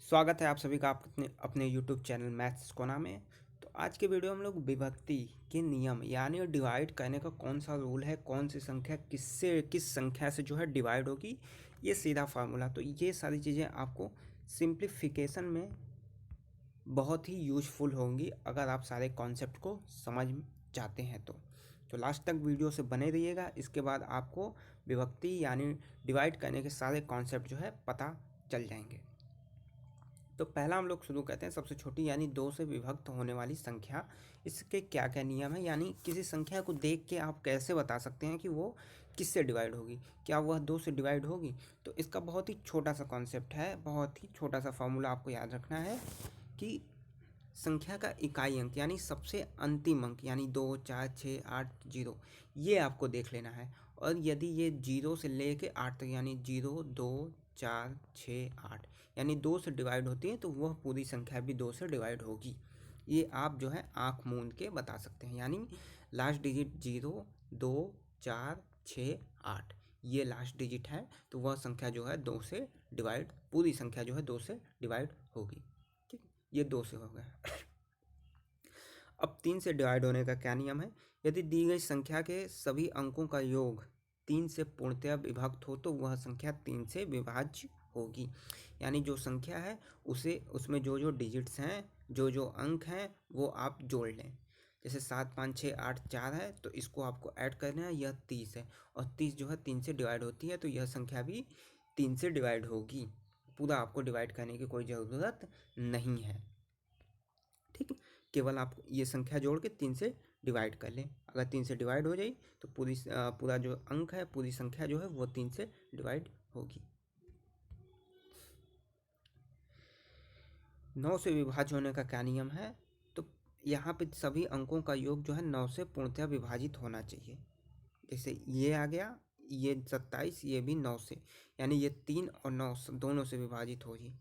स्वागत है आप सभी का अपने अपने यूट्यूब चैनल मैथ्स कोना में। तो आज के वीडियो हम लोग विभक्ति के नियम यानी डिवाइड करने का कौन सा रूल है, कौन सी संख्या किससे किस संख्या से जो है डिवाइड होगी, ये सीधा फार्मूला। तो ये सारी चीज़ें आपको सिंप्लीफिकेशन में बहुत ही यूजफुल होंगी अगर आप सारे कॉन्सेप्ट को समझ चाहते हैं तो लास्ट तक वीडियो से बने रहिएगा। इसके बाद आपको विभक्ति यानी डिवाइड करने के सारे कॉन्सेप्ट जो है पता चल जाएंगे। तो पहला हम लोग शुरू करते हैं सबसे छोटी यानी दो से विभक्त होने वाली संख्या। इसके क्या क्या नियम है, यानी किसी संख्या को देख के आप कैसे बता सकते हैं कि वो किससे डिवाइड होगी, क्या वह दो से डिवाइड होगी। तो इसका बहुत ही छोटा सा कॉन्सेप्ट है, बहुत ही छोटा सा फॉर्मूला आपको याद रखना है कि संख्या का इकाई अंक यानी सबसे अंतिम अंक यानी 2, 4, 6, 8, 0 ये आपको देख लेना है। और यदि ये 0 से लेके 8 तक यानी 0, 2, 4, 6, 8 यानी 2 से डिवाइड होती है तो वह पूरी संख्या भी 2 से डिवाइड होगी। ये आप जो है आँख मूंद के बता सकते हैं। यानी लास्ट डिजिट 0, 2, 4, 6, 8 ये लास्ट डिजिट है तो वह संख्या जो है 2 से डिवाइड, पूरी संख्या जो है 2 से डिवाइड होगी। ठीक, ये 2 से हो गया। अब 3 से डिवाइड होने का क्या नियम है, यदि दी गई संख्या के सभी अंकों का योग 3 से पूर्णतया विभक्त हो तो वह संख्या 3 से विभाज्य होगी। यानी जो संख्या है उसे उसमें जो जो डिजिट्स हैं, जो जो अंक हैं वो आप जोड़ लें। जैसे 7, 5, 6, 8, 4 है तो इसको आपको ऐड करना है, यह 30 है और 30 जो है 3 से डिवाइड होती है तो यह संख्या भी 3 से डिवाइड होगी। पूरा आपको डिवाइड करने की कोई ज़रूरत नहीं है। ठीक, केवल आप ये संख्या जोड़ के 3 से डिवाइड कर लें। अगर 3 से डिवाइड हो जाए तो पूरा जो अंक है, पूरी संख्या जो है वो 3 से डिवाइड होगी। 9 से विभाज्य होने का क्या नियम है, तो यहाँ पे सभी अंकों का योग जो है 9 से पूर्णतया विभाजित होना चाहिए। जैसे ये आ गया, ये 27, ये भी 9 से, यानी ये 3 और 9 दोनों से विभाजित होगी।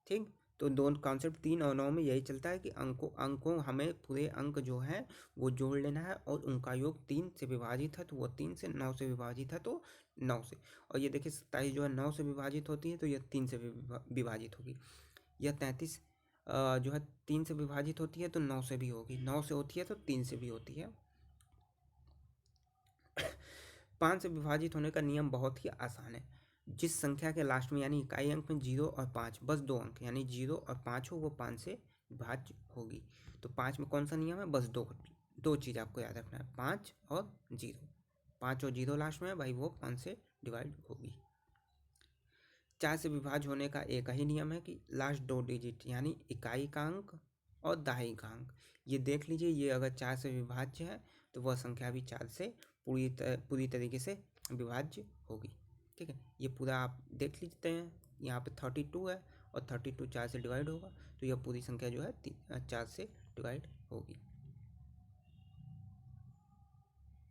ठीक, तो दोनों कॉन्सेप्ट 3 और 9 में यही चलता है कि अंकों हमें पूरे अंक जो है वो जोड़ लेना है और उनका योग 3 से विभाजित है तो वो 3 से, 9 से विभाजित है तो 9 से। और ये देखिए 27 जो है 9 से विभाजित होती है तो यह 3 से विभाजित होगी। यह 33 जो है 3 से विभाजित होती है तो 9 से भी होगी, 9 से होती है तो 3 से भी होती है। 5 से विभाजित होने का नियम बहुत ही आसान है। जिस संख्या के लास्ट में यानी इकाई अंक में 0 और 5 बस दो अंक यानी 0 और 5 हो वो 5 से विभाज्य होगी। तो 5 में कौन सा नियम है, बस दो चीज़ आपको याद रखना है, 5 और 0। 5 और 0 लास्ट में है भाई, वो 5 से डिवाइड होगी। 4 से विभाज्य होने का एक ही नियम है कि लास्ट दो डिजिट यानी इकाई का अंक और दहाई का अंक ये देख लीजिए, ये अगर 4 से विभाज्य है तो वह संख्या भी 4 से पूरी तरीके से विभाज्य होगी। ठीक है, ये पूरा आप देख लेते हैं। यहाँ पे 32 है और 32 4 से डिवाइड होगा तो यह पूरी संख्या जो है 4 से डिवाइड होगी।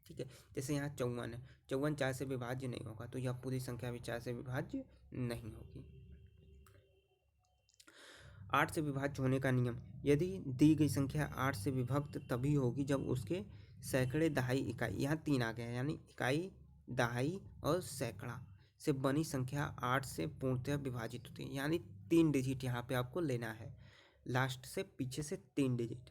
ठीक है, जैसे यहाँ 54 है, 54 4 से विभाज्य नहीं होगा तो यह पूरी संख्या भी 4 से विभाज्य नहीं होगी। 8 से विभाज्य होने का नियम, यदि दी गई संख्या 8 से विभक्त तभी होगी जब उसके सैकड़े, दहाई, इकाई, यहाँ 3 आ गया यानी इकाई, दहाई और सैकड़ा से बनी संख्या 8 से पूर्णतः विभाजित होती है। यानी 3 डिजिट यहाँ पे आपको लेना है, लास्ट से पीछे से 3 डिजिट,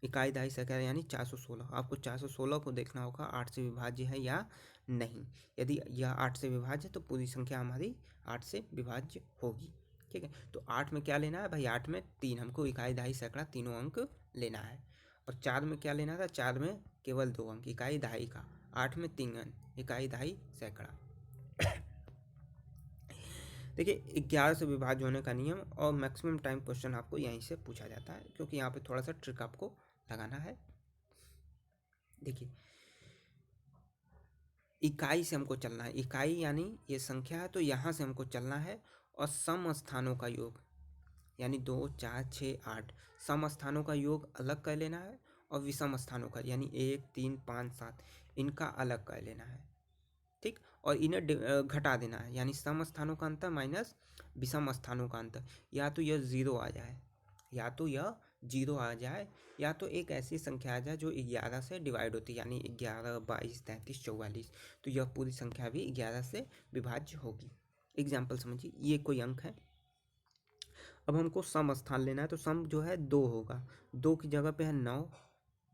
इकाई, दहाई, सैकड़ा यानी 416। आपको 416 को देखना होगा 8 से विभाज्य है या नहीं। यदि यह 8 से विभाज्य है तो पूरी संख्या हमारी 8 से विभाज्य होगी। ठीक है, तो 8 में क्या लेना है भाई, 8 में 3, हमको इकाई, दहाई, सैकड़ा तीनों अंक लेना है। और 4 में क्या लेना था, 4 में केवल 2 अंक इकाई, दहाई का। 8 में 3 अंक इकाई, दहाई, सैकड़ा। देखिए 11 से विभाज्य होने का नियम और मैक्सिमम टाइम क्वेश्चन आपको यहीं से पूछा जाता है क्योंकि यहाँ पे थोड़ा सा ट्रिक आपको लगाना है। देखिए इकाई से हमको चलना है, इकाई यानी ये संख्या है तो यहाँ से हमको चलना है और सम स्थानों का योग यानी 2, 4, 6, 8 सम स्थानों का योग अलग कर लेना है और विषम स्थानों का यानी 1, 3, 5, 7 इनका अलग कर लेना है। ठीक, और इन्हें घटा देना है यानी सम स्थानों का अंतर माइनस विषम स्थानों का अंतर। या तो यह 0 आ जाए, या तो यह 0 आ जाए, या तो एक ऐसी संख्या आ जाए जो 11 से डिवाइड होती है यानी 11, 22, 33, 44 तो यह पूरी संख्या भी 11 से विभाज्य होगी। एग्जाम्पल समझिए, ये कोई अंक है अब हमको सम स्थान लेना है, तो सम जो है 2 होगा, 2 की जगह पे है 9,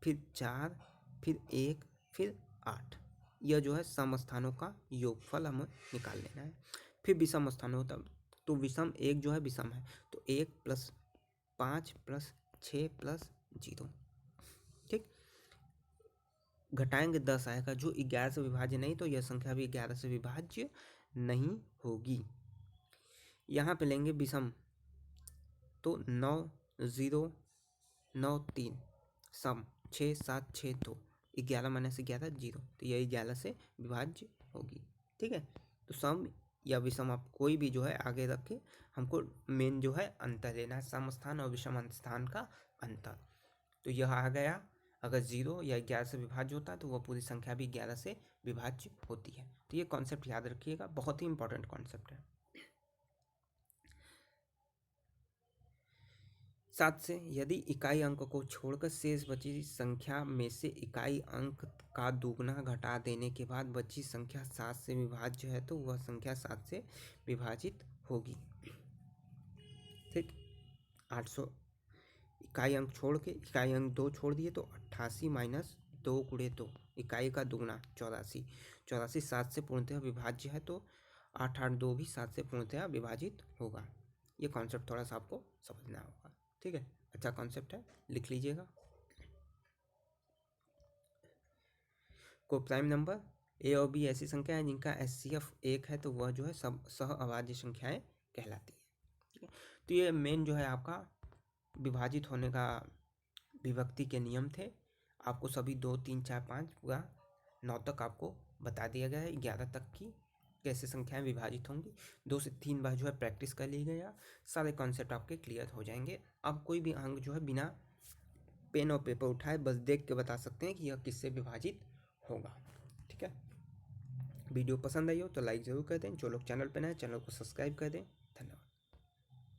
फिर 4, फिर 1, फिर 8। यह जो है सम स्थानों का योगफल हमें निकाल लेना है। फिर विषम स्थान होता, तो विषम एक जो है विषम है, तो 1 + 5 + 6 + 0, ठीक। घटाएंगे 10 आएगा, जो 11 से विभाज्य नहीं, तो यह संख्या भी 11 से विभाज्य नहीं होगी। यहाँ पे लेंगे विषम, तो 9 0 9 3 सम 6 7 6 2, 11 - 11 0, तो यही 11 से विभाज्य होगी, ठीक है। तो सम या विषम आप कोई भी जो है आगे रख के हमको मेन जो है अंतर लेना है, सम स्थान और विषम स्थान का अंतर। तो यह आ गया, अगर 0 या 11 से विभाज्य होता है तो वह पूरी संख्या भी 11 से विभाज्य होती है। तो ये कॉन्सेप्ट याद रखिएगा, बहुत ही इंपॉर्टेंट कॉन्सेप्ट है। 7 से यदि इकाई अंक को छोड़कर शेष बची संख्या में से इकाई अंक का दुगना घटा देने के बाद बची संख्या 7 से विभाज्य है, तो वह संख्या 7 से विभाजित होगी, ठीक। 800 इकाई अंक छोड़ के इकाई अंक 2 छोड़ दिए, तो 88 - 2 × 2, इकाई का दुगना 84, 84 7 से पूर्णतः विभाज्य है, तो 8 8 2 भी 7 से पूर्णतः विभाजित होगा। ये कॉन्सेप्ट थोड़ा सा आपको समझना होगा, ठीक है। अच्छा कॉन्सेप्ट है, लिख लीजिएगा। को प्राइम नंबर ए और बी ऐसी संख्या है जिनका HCF 1 है, तो वह जो है सब सह अभाज्य संख्याएं कहलाती है, ठीक है। तो ये मेन जो है आपका विभाजित होने का विभक्ति के नियम थे। आपको सभी 2 3 4 5 पूरा 9 तक आपको बता दिया गया है, 11 तक की कैसे संख्याएं विभाजित होंगी। 2 से 3 बार जो है प्रैक्टिस कर लीजिएगा, सारे कॉन्सेप्ट आपके क्लियर हो जाएंगे। अब कोई भी अंक जो है बिना पेन और पेपर उठाए बस देख के बता सकते हैं कि यह किससे विभाजित होगा, ठीक है। वीडियो पसंद आई हो तो लाइक ज़रूर कर दें, जो लोग चैनल पर नए हैं चैनल को सब्सक्राइब कर दें। धन्यवाद।